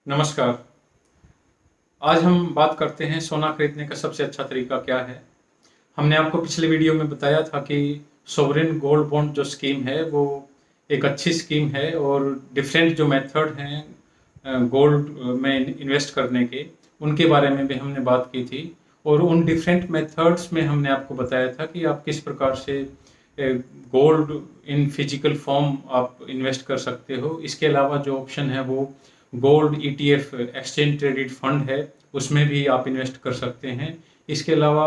नमस्कार। आज हम बात करते हैं सोना खरीदने का सबसे अच्छा तरीका क्या है। हमने आपको पिछले वीडियो में बताया था कि सोवरेन गोल्ड बॉन्ड जो स्कीम है वो एक अच्छी स्कीम है और डिफरेंट जो मेथड हैं गोल्ड में इन्वेस्ट करने के, उनके बारे में भी हमने बात की थी। और उन डिफरेंट मेथड्स में हमने आपको बताया था कि आप किस प्रकार से गोल्ड इन फिजिकल फॉर्म आप इन्वेस्ट कर सकते हो। इसके अलावा जो ऑप्शन है वो gold ETF exchange traded fund है, उसमें भी आप इन्वेस्ट कर सकते हैं। इसके अलावा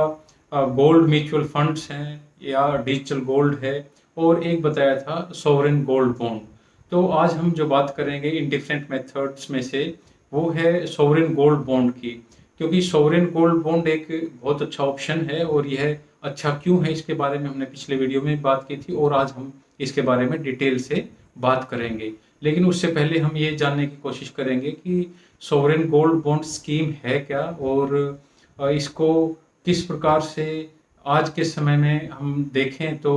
गोल्ड म्यूचुअल फंड्स हैं या डिजिटल गोल्ड है, और एक बताया था सोवरेन गोल्ड बॉन्ड। तो आज हम जो बात करेंगे इन डिफरेंट मेथड्स में से वो है सोवरेन गोल्ड बॉन्ड की, क्योंकि सोवरेन गोल्ड बॉन्ड एक बहुत अच्छा ऑप्शन है और यह अच्छा क्यों है इसके बारे में हमने पिछले वीडियो में बात की थी और आज हम इसके बारे में डिटेल से बात करेंगे। लेकिन उससे पहले हम ये जानने की कोशिश करेंगे कि सोवरेन गोल्ड बॉन्ड स्कीम है क्या, और इसको किस प्रकार से आज के समय में हम देखें तो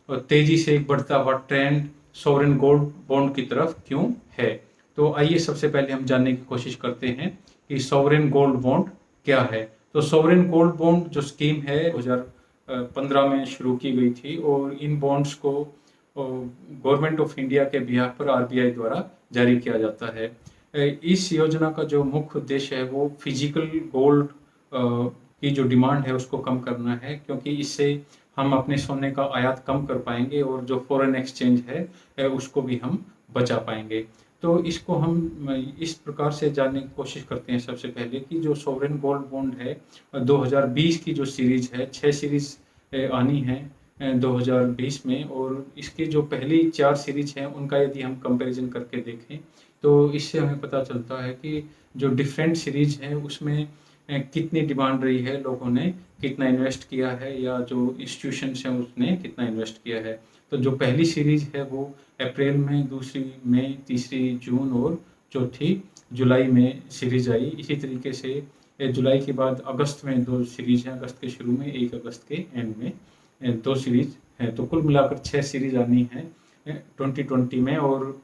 तेजी से एक बढ़ता हुआ ट्रेंड सोवरेन गोल्ड बॉन्ड की तरफ क्यों है। तो आइए सबसे पहले हम जानने की कोशिश करते हैं कि सोवरेन गोल्ड बॉन्ड क्या है। तो सोवरेन गोल्ड बॉन्ड जो स्कीम है 2015 में शुरू की गई थी और इन बॉन्ड्स को गवर्नमेंट ऑफ इंडिया के बिहाफ पर आरबीआई द्वारा जारी किया जाता है। इस योजना का जो मुख्य उद्देश्य है वो फिजिकल गोल्ड की जो डिमांड है उसको कम करना है, क्योंकि इससे हम अपने सोने का आयात कम कर पाएंगे और जो फॉरेन एक्सचेंज है उसको भी हम बचा पाएंगे। तो इसको हम इस प्रकार से जानने की कोशिश करते हैं सबसे पहले कि जो सोवरेन गोल्ड बॉन्ड है 2020 की जो सीरीज है, 6 सीरीज आनी है 2020 में, और इसकी जो पहली 4 सीरीज हैं उनका यदि हम कंपैरिजन करके देखें तो इससे हमें पता चलता है कि जो डिफरेंट सीरीज हैं उसमें कितनी डिमांड रही है, लोगों ने कितना इन्वेस्ट किया है या जो इंस्टीट्यूशंस हैं उसने कितना इन्वेस्ट किया है। तो जो पहली सीरीज है वो अप्रैल में, दूसरी मई, तीसरी जून और चौथी जुलाई में सीरीज आई। इसी तरीके से जुलाई के बाद अगस्त में 2 सीरीज हैं, अगस्त के शुरू में, 1 अगस्त के एंड में 2 सीरीज है। तो कुल मिलाकर 6 सीरीज आनी है 2020 में। और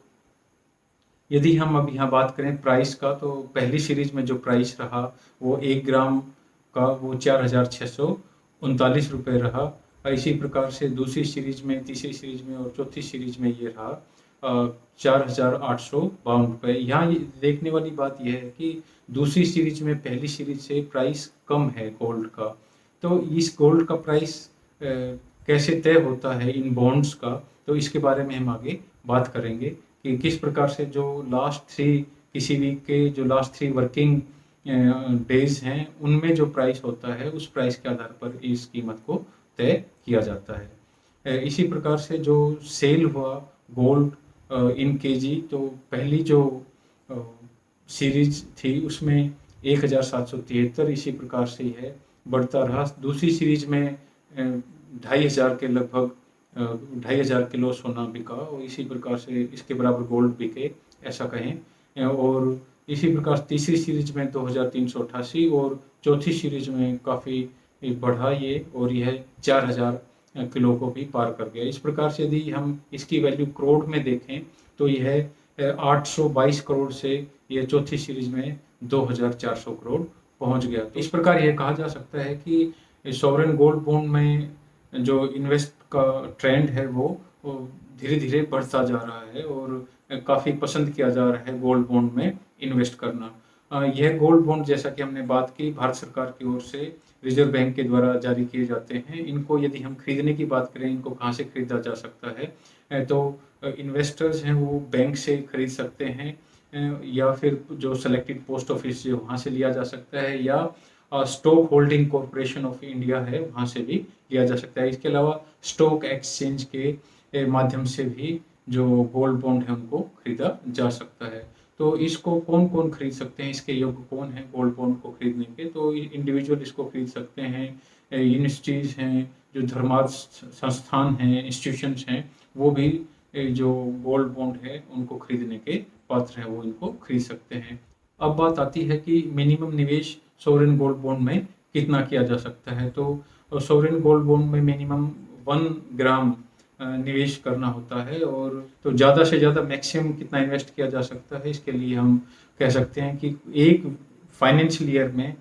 यदि हम अब यहाँ बात करें प्राइस का, तो पहली सीरीज में जो प्राइस रहा वो 1 ग्राम का वो 4,639 रुपये रहा। इसी प्रकार से दूसरी सीरीज में, तीसरी सीरीज में और चौथी सीरीज में ये रहा 4,852 रुपये। यहाँ देखने वाली बात यह है कि दूसरी सीरीज में पहली सीरीज से प्राइस कम है गोल्ड का। तो इस गोल्ड का प्राइस कैसे तय होता है इन बॉन्ड्स का, तो इसके बारे में हम आगे बात करेंगे कि किस प्रकार से जो लास्ट 3 किसी वीक के जो लास्ट 3 वर्किंग डेज हैं उनमें जो प्राइस होता है उस प्राइस के आधार पर इस कीमत को तय किया जाता है। इसी प्रकार से जो सेल हुआ गोल्ड इन केजी, तो पहली जो सीरीज थी उसमें 1773 इसी प्रकार से है बढ़ता रहा। दूसरी सीरीज में 2,500 के लगभग 2,500 किलो सोना बिका और इसी प्रकार से इसके बराबर गोल्ड बिके ऐसा कहें। और इसी प्रकार तीसरी सीरीज में 2,388 और चौथी सीरीज में काफ़ी बढ़ा ये, और यह 4,000 किलो को भी पार कर गया। इस प्रकार से यदि हम इसकी वैल्यू करोड़ में देखें तो यह 822 करोड़ से यह चौथी सीरीज में 2,400 करोड़ पहुंच गया। तो इस प्रकार यह कहा जा सकता है कि सॉवरेन गोल्ड बॉन्ड में जो इन्वेस्ट का ट्रेंड है वो धीरे धीरे बढ़ता जा रहा है और काफ़ी पसंद किया जा रहा है गोल्ड बॉन्ड में इन्वेस्ट करना। यह गोल्ड बॉन्ड, जैसा कि हमने बात की, भारत सरकार की ओर से रिजर्व बैंक के द्वारा जारी किए जाते हैं। इनको यदि हम खरीदने की बात करें, इनको कहाँ से खरीदा जा सकता है, तो इन्वेस्टर्स हैं वो बैंक से खरीद सकते हैं, या फिर जो सेलेक्टेड पोस्ट ऑफिस है वहाँ से लिया जा सकता है, या stock holding corporation of India है वहाँ से भी लिया जा सकता है। इसके अलावा स्टॉक एक्सचेंज के माध्यम से भी जो गोल्ड बॉन्ड है उनको खरीदा जा सकता है। तो इसको कौन कौन खरीद सकते हैं, इसके योग्य कौन है गोल्ड बॉन्ड को खरीदने के, तो इंडिविजुअल इसको खरीद सकते हैं, यूनिवर्सिटीज़ हैं, जो धर्मार्थ संस्थान हैं, इंस्टीट्यूशंस हैं, वो भी जो गोल्ड बॉन्ड है उनको खरीदने के पात्र हैं, वो इनको खरीद सकते हैं। अब बात आती है कि मिनिमम निवेश सोवरेन गोल्ड बॉन्ड में कितना किया जा सकता है। तो सोवरेन गोल्ड बॉन्ड में मिनिमम 1 ग्राम निवेश करना होता है। और तो ज़्यादा से ज़्यादा मैक्सिमम कितना इन्वेस्ट किया जा सकता है, इसके लिए हम कह सकते हैं कि एक फाइनेंशियल ईयर में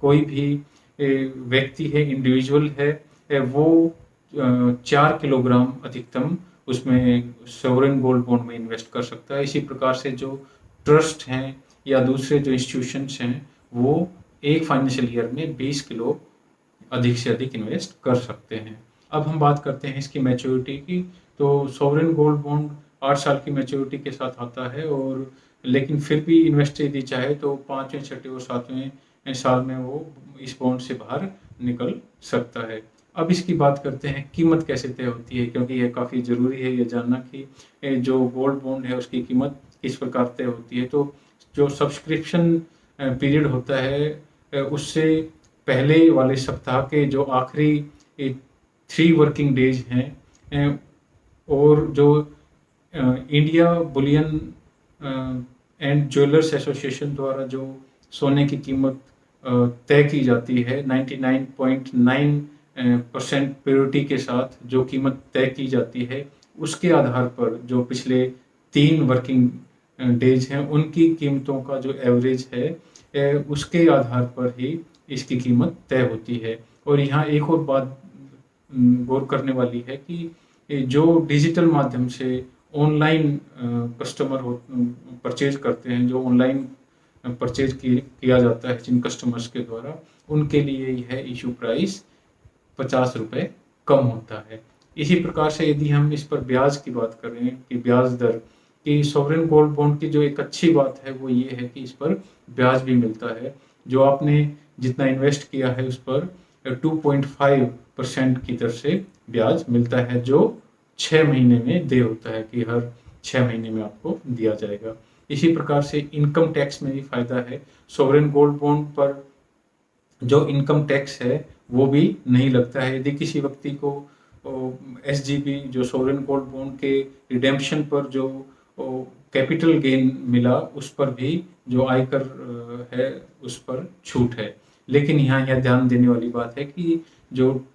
कोई भी व्यक्ति है, इंडिविजुअल है, वो 4 किलोग्राम अधिकतम उसमें सोवरेन गोल्ड बॉन्ड में इन्वेस्ट कर सकता है। इसी प्रकार से जो ट्रस्ट हैं या दूसरे जो इंस्टीट्यूशंस हैं, वो एक फाइनेंशियल ईयर में 20 किलो अधिक से अधिक इन्वेस्ट कर सकते हैं। अब हम बात करते हैं इसकी मैच्योरिटी की। तो सोवरेन गोल्ड बॉन्ड 8 साल की मैच्योरिटी के साथ आता है, और लेकिन फिर भी इन्वेस्टर यदि चाहे तो 5वें, 6वें और 7वें साल में वो इस बॉन्ड से बाहर निकल सकता है। अब इसकी बात करते हैं कीमत कैसे तय होती है, क्योंकि यह काफ़ी ज़रूरी है ये जानना कि जो गोल्ड बॉन्ड है उसकी कीमत किस प्रकार तय होती है। तो जो सब्सक्रिप्शन पीरियड होता है, उससे पहले वाले सप्ताह के जो आखिरी 3 वर्किंग डेज हैं, और जो India Boolean and jewellers association द्वारा जो सोने की कीमत तय की जाती है, 99.9% प्योरिटी के साथ जो कीमत तय की जाती है, उसके आधार पर जो पिछले 3 वर्किंग डेज हैं उनकी कीमतों का जो एवरेज है, उसके आधार पर ही इसकी कीमत तय होती है। और यहाँ एक और बात गौर करने वाली है कि जो डिजिटल माध्यम से ऑनलाइन कस्टमर परचेज करते हैं, जो ऑनलाइन परचेज किया जाता है जिन कस्टमर्स के द्वारा, उनके लिए यह इशू प्राइस 50 रुपये कम होता है। इसी प्रकार से यदि हम इस पर ब्याज की बात करें कि ब्याज दर कि सोवरेन गोल्ड बॉन्ड की जो एक अच्छी बात है वो ये है कि इस पर ब्याज भी मिलता है। जो आपने जितना इन्वेस्ट किया है उस पर 2.5% की दर से ब्याज मिलता है, जो 6 महीने में दे होता है कि हर 6 महीने में आपको दिया जाएगा। इसी प्रकार से इनकम टैक्स में भी फायदा है। सोवरेन गोल्ड बॉन्ड पर जो इनकम टैक्स है वो भी नहीं लगता है। यदि किसी व्यक्ति को SGB जो सोवरेन गोल्ड बॉन्ड के रिडेम्पशन पर जो कैपिटल गेन मिला, उस पर भी जो आयकर है उस पर छूट है। लेकिन यहाँ यह ध्यान देने वाली बात है कि जो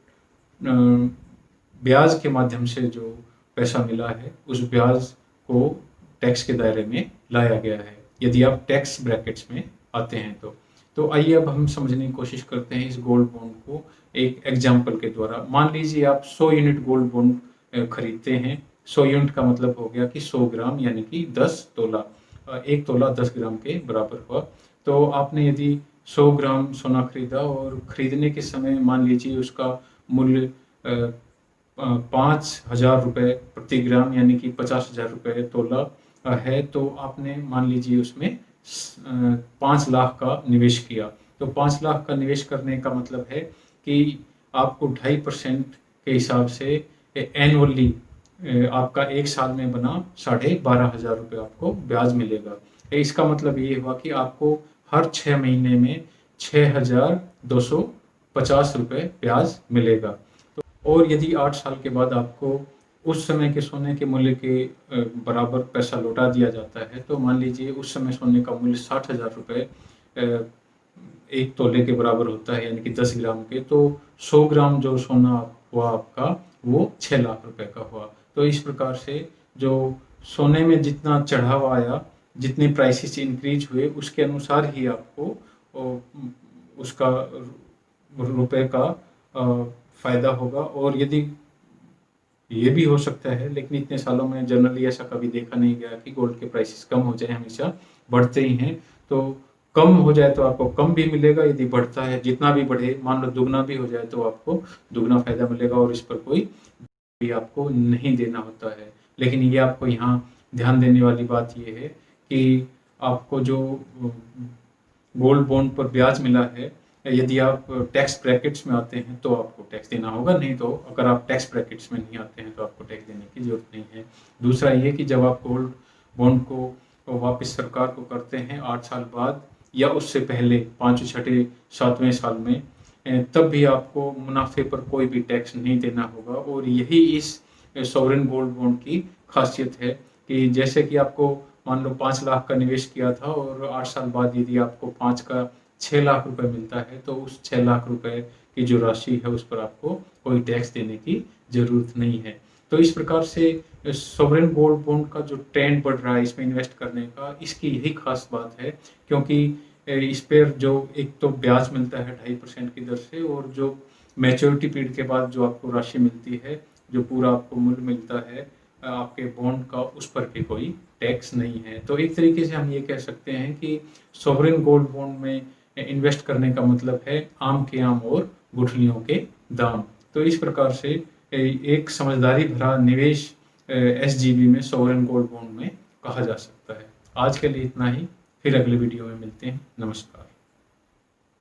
ब्याज के माध्यम से जो पैसा मिला है उस ब्याज को टैक्स के दायरे में लाया गया है, यदि आप टैक्स ब्रैकेट्स में आते हैं तो आइए अब हम समझने की कोशिश करते हैं इस गोल्ड बॉन्ड को एक एग्जाम्पल के द्वारा। मान लीजिए आप 100 यूनिट गोल्ड बॉन्ड खरीदते हैं। 100 यूनिट का मतलब हो गया कि 100 ग्राम यानी कि 10 तोला, 1 तोला 10 ग्राम के बराबर हुआ। तो आपने यदि 100 ग्राम सोना खरीदा और खरीदने के समय मान लीजिए उसका मूल्य 5,000 रुपये प्रति ग्राम यानी कि 50,000 रुपये तोला है, तो आपने मान लीजिए उसमें 5 लाख का निवेश किया। तो 5 लाख का निवेश करने का मतलब है कि आपको 2.5% के हिसाब से एनुअली आपका एक साल में बना 12,500 रुपये आपको ब्याज मिलेगा। इसका मतलब ये हुआ कि आपको हर 6 महीने में 6,250 रुपये ब्याज मिलेगा। तो और यदि 8 साल के बाद आपको उस समय के सोने के मूल्य के बराबर पैसा लौटा दिया जाता है, तो मान लीजिए उस समय सोने का मूल्य 60,000 रुपये 1 तोले के बराबर होता है यानी कि 10 ग्राम के, तो 100 ग्राम जो सोना हुआ आपका वो 6 लाख रुपए का हुआ। तो इस प्रकार से जो सोने में जितना चढ़ाव आया, जितने प्राइसेस इंक्रीज हुए, उसके अनुसार ही आपको उसका रुपए का फ़ायदा होगा। और यदि ये भी हो सकता है, लेकिन इतने सालों में जनरली ऐसा कभी देखा नहीं गया कि गोल्ड के प्राइसेस कम हो जाए, हमेशा बढ़ते ही हैं। तो कम हो जाए तो आपको कम भी मिलेगा, यदि बढ़ता है जितना भी बढ़े, मान लो दुगना भी हो जाए तो आपको दुगना फायदा मिलेगा, और इस पर कोई भी आपको नहीं देना होता है। लेकिन ये आपको यहाँ ध्यान देने वाली बात ये है कि आपको जो गोल्ड बॉन्ड पर ब्याज मिला है, यदि आप टैक्स ब्रैकेट्स में आते हैं तो आपको टैक्स देना होगा, नहीं तो अगर आप टैक्स ब्रैकेट्स में नहीं आते हैं तो आपको टैक्स देने की ज़रूरत नहीं है। दूसरा ये कि जब आप गोल्ड बॉन्ड को वापस सरकार को करते हैं 8 साल बाद या उससे पहले 5, 6, 7वें साल में, तब भी आपको मुनाफे पर कोई भी टैक्स नहीं देना होगा। और यही इस सॉवरेन गोल्ड बॉन्ड की खासियत है कि जैसे कि आपको मान लो 5 लाख का निवेश किया था और 8 साल बाद यदि आपको 5 का 6 लाख रुपए मिलता है, तो उस 6 लाख रुपए की जो राशि है उस पर आपको कोई टैक्स देने की ज़रूरत नहीं है। तो इस प्रकार से सॉवरेन गोल्ड बॉन्ड का जो ट्रेंड बढ़ रहा है इसमें इन्वेस्ट करने का, इसकी यही खास बात है, क्योंकि इस पर जो एक तो ब्याज मिलता है 2.5% की दर से, और जो मैच्योरिटी पीरियड के बाद जो आपको राशि मिलती है, जो पूरा आपको मूल्य मिलता है आपके बॉन्ड का, उस पर भी कोई टैक्स नहीं है। तो एक तरीके से हम ये कह सकते हैं कि सॉवरेन गोल्ड बॉन्ड में इन्वेस्ट करने का मतलब है आम के आम और गुठलियों के दाम। तो इस प्रकार से एक समझदारी भरा निवेश एसजीबी में, सॉवरेन गोल्ड बॉन्ड में कहा जा सकता है। आज के लिए इतना ही, फिर अगले वीडियो में मिलते हैं। नमस्कार।